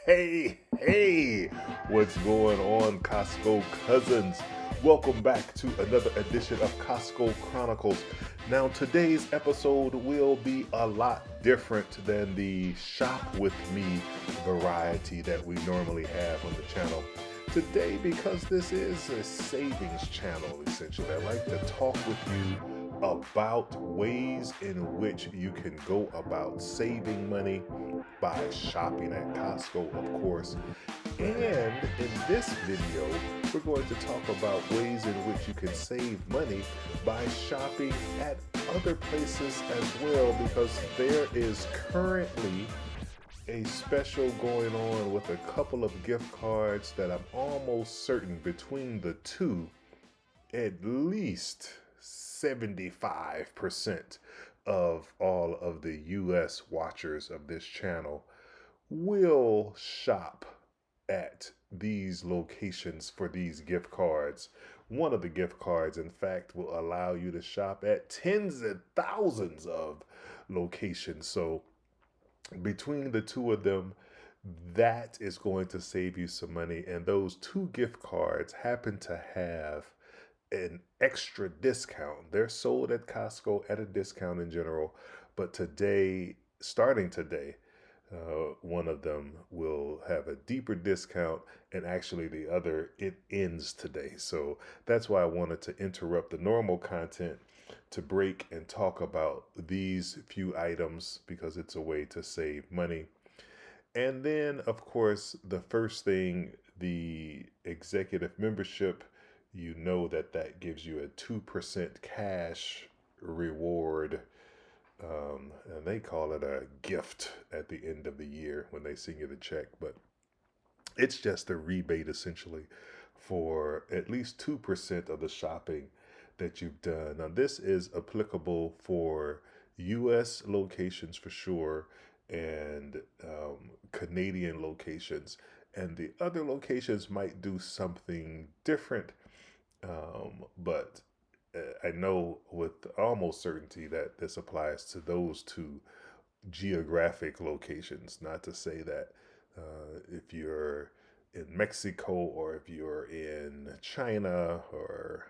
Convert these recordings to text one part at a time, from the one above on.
Hey, what's going on, Costco cousins? Welcome back to another edition of Costco Chronicles. Now, today's episode will be a lot different than the Shop With Me variety that we normally have on the channel. Today, because this is a savings channel, essentially, I like to talk with you about ways in which you can go about saving money by shopping at Costco, of course. And in this video, we're going to talk about ways in which you can save money by shopping at other places as well, because there is currently a special going on with a couple of gift cards that I'm almost certain between the two, at least 75% of all of the US watchers of this channel will shop at these locations for these gift cards. One of the gift cards, in fact, will allow you to shop at tens of thousands of locations. So, between the two of them, that is going to save you some money. And those two gift cards happen to have an extra discount. They're sold at Costco at a discount in general, but today, starting today, one of them will have a deeper discount, and actually the other, it ends today. So that's why I wanted to interrupt the normal content to break and talk about these few items, because it's a way to save money. And then, of course, the first thing, the executive membership, you know that gives you a 2% cash reward. And they call it a gift at the end of the year when they send you the check. But it's just a rebate essentially for at least 2% of the shopping that you've done. Now, this is applicable for US locations for sure, and Canadian locations. And the other locations might do something different, but I know with almost certainty that this applies to those two geographic locations. Not to say that if you're in Mexico or if you're in China or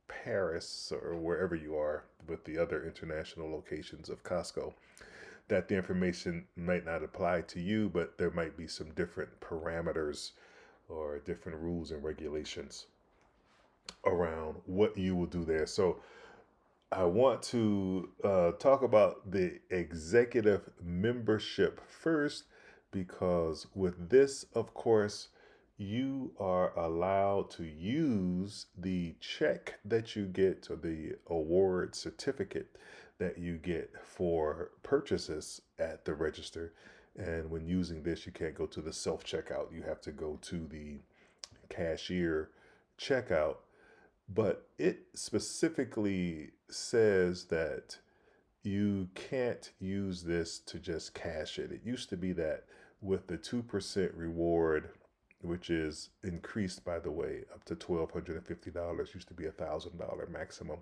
Paris or wherever you are with the other international locations of Costco, that the information might not apply to you, but there might be some different parameters or different rules and regulations around what you will do there. So I want to talk about the executive membership first, because with this, of course, you are allowed to use the check that you get, or the award certificate that you get for purchases at the register. And when using this, you can't go to the self checkout, you have to go to the cashier checkout. But it specifically says that you can't use this to just cash it. It used to be that with the 2% reward, which is increased, by the way, up to $1,250, used to be $1,000 maximum,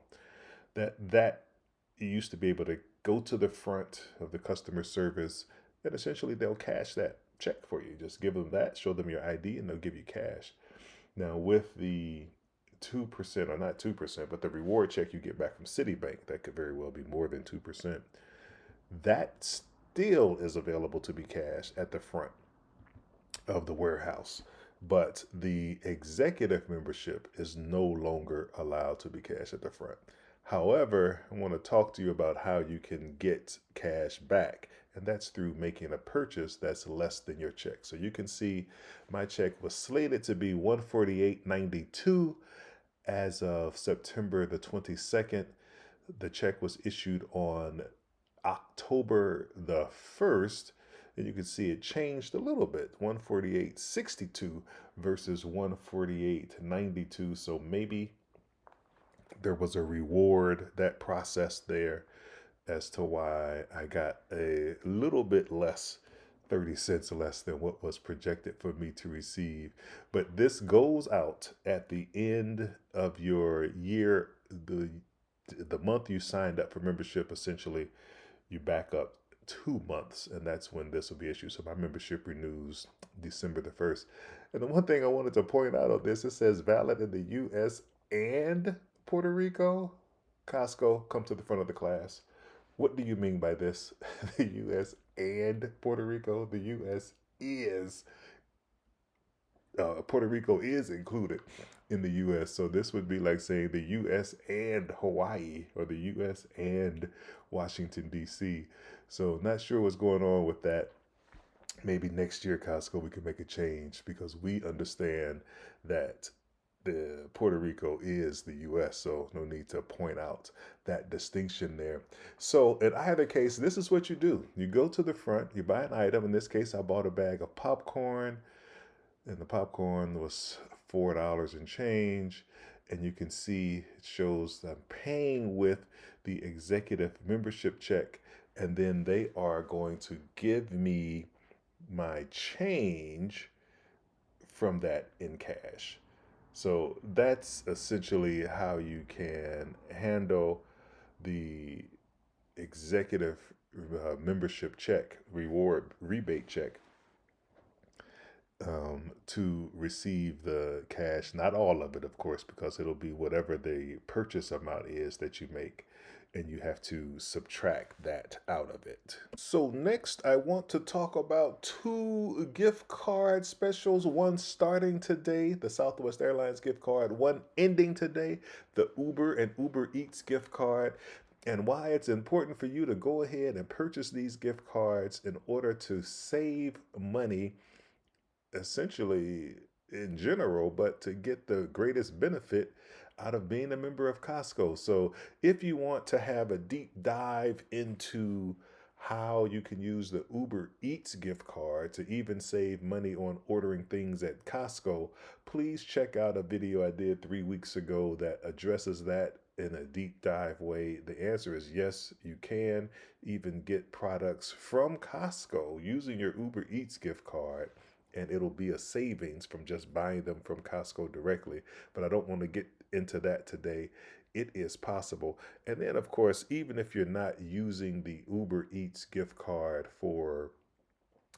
that you used to be able to go to the front of the customer service, and essentially they'll cash that check for you. Just give them that, show them your ID, and they'll give you cash. Now, with the 2%, or not 2%, but the reward check you get back from Citibank, that could very well be more than 2%. That still is available to be cashed at the front of the warehouse. But the executive membership is no longer allowed to be cashed at the front. However, I want to talk to you about how you can get cash back, and that's through making a purchase that's less than your check. So you can see my check was slated to be $148.92 as of September the 22nd. The check was issued on October the 1st, and you can see it changed a little bit, 148.62 versus 148.92. So maybe there was a reward that processed there as to why I got a little bit less, 30 cents less than what was projected for me to receive. But this goes out at the end of your year, the month you signed up for membership. Essentially, you back up 2 months, and that's when this will be issued. So my membership renews December the 1st. And the one thing I wanted to point out on this, it says valid in the U.S. and Puerto Rico. Costco, come to the front of the class. What do you mean by this? The U.S. and Puerto Rico? The U.S. is Puerto Rico is included in the U.S. So this would be like saying the U.S. and Hawaii or the U.S. and Washington, D.C. So not sure what's going on with that. Maybe next year, Costco, we can make a change because we understand that the Puerto Rico is the U.S., so no need to point out that distinction there. So in either case, this is what you do. You go to the front, you buy an item. In this case, I bought a bag of popcorn, and the popcorn was $4 and change. And you can see it shows I'm paying with the executive membership check, and then they are going to give me my change from that in cash. So that's essentially how you can handle the executive membership check, reward rebate check, to receive the cash. Not all of it, of course, because it'll be whatever the purchase amount is that you make, and you have to subtract that out of it. So, next, I want to talk about two gift card specials. One starting today, the Southwest Airlines gift card, one ending today, the Uber and Uber Eats gift card, and why it's important for you to go ahead and purchase these gift cards in order to save money, essentially in general, but to get the greatest benefit out of being a member of Costco. So, if you want to have a deep dive into how you can use the Uber Eats gift card to even save money on ordering things at Costco, please check out a video I did 3 weeks ago that addresses that in a deep dive way. The answer is yes, you can even get products from Costco using your Uber Eats gift card, and it'll be a savings from just buying them from Costco directly. But I don't want to get into that today. It is possible. And then, of course, even if you're not using the Uber Eats gift card for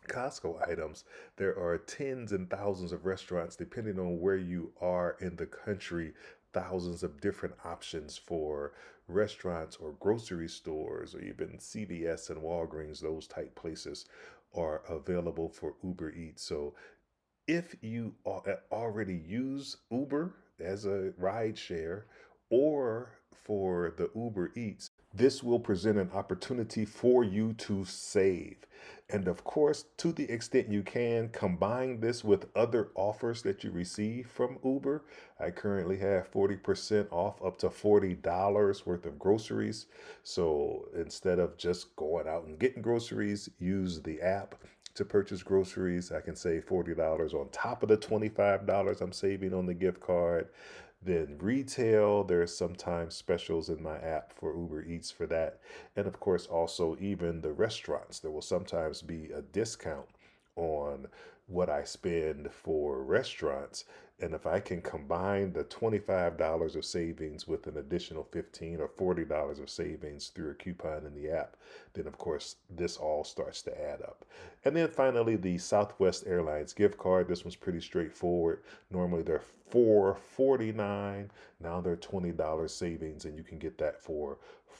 Costco items, there are tens and thousands of restaurants, depending on where you are in the country, thousands of different options for restaurants or grocery stores or even CVS and Walgreens, those type places are available for Uber Eats. So if you already use Uber as a ride share or for the Uber Eats, this will present an opportunity for you to save. And of course, to the extent you can, combine this with other offers that you receive from Uber. I currently have 40% off up to $40 worth of groceries. So instead of just going out and getting groceries, use the app to purchase groceries. I can save $40 on top of the $25 I'm saving on the gift card. Then retail, there's sometimes specials in my app for Uber Eats for that. And of course, also even the restaurants, there will sometimes be a discount on what I spend for restaurants. And if I can combine the $25 of savings with an additional 15 or $40 of savings through a coupon in the app, then of course this all starts to add up. And then finally, the Southwest Airlines gift card. This one's pretty straightforward. Normally they're $4.49. Now they're $20 savings, and you can get that for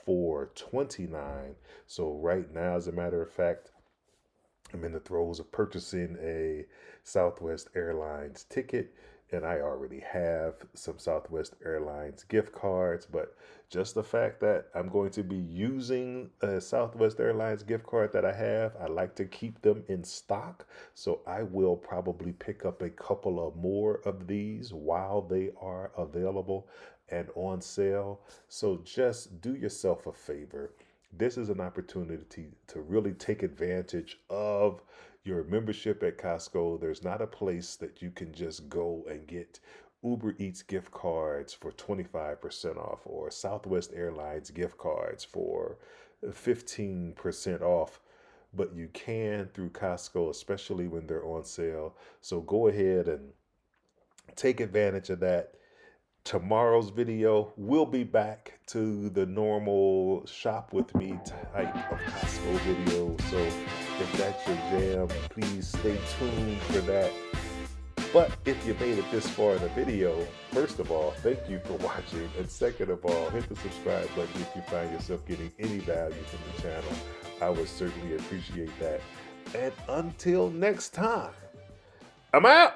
$4.29. So right now, as a matter of fact, I'm in the throes of purchasing a Southwest Airlines ticket, and I already have some Southwest Airlines gift cards. But just the fact that I'm going to be using a Southwest Airlines gift card that I have, I like to keep them in stock. So I will probably pick up a couple of more of these while they are available and on sale. So just do yourself a favor. This is an opportunity to really take advantage of your membership at Costco. There's not a place that you can just go and get Uber Eats gift cards for 25% off or Southwest Airlines gift cards for 15% off, but you can through Costco, especially when they're on sale. So go ahead and take advantage of that. Tomorrow's video, we'll be back to the normal shop with me type of Costco video. So if that's your jam, please stay tuned for that. But if you made it this far in the video, first of all, thank you for watching. And second of all, hit the subscribe button if you find yourself getting any value from the channel. I would certainly appreciate that. And until next time, I'm out.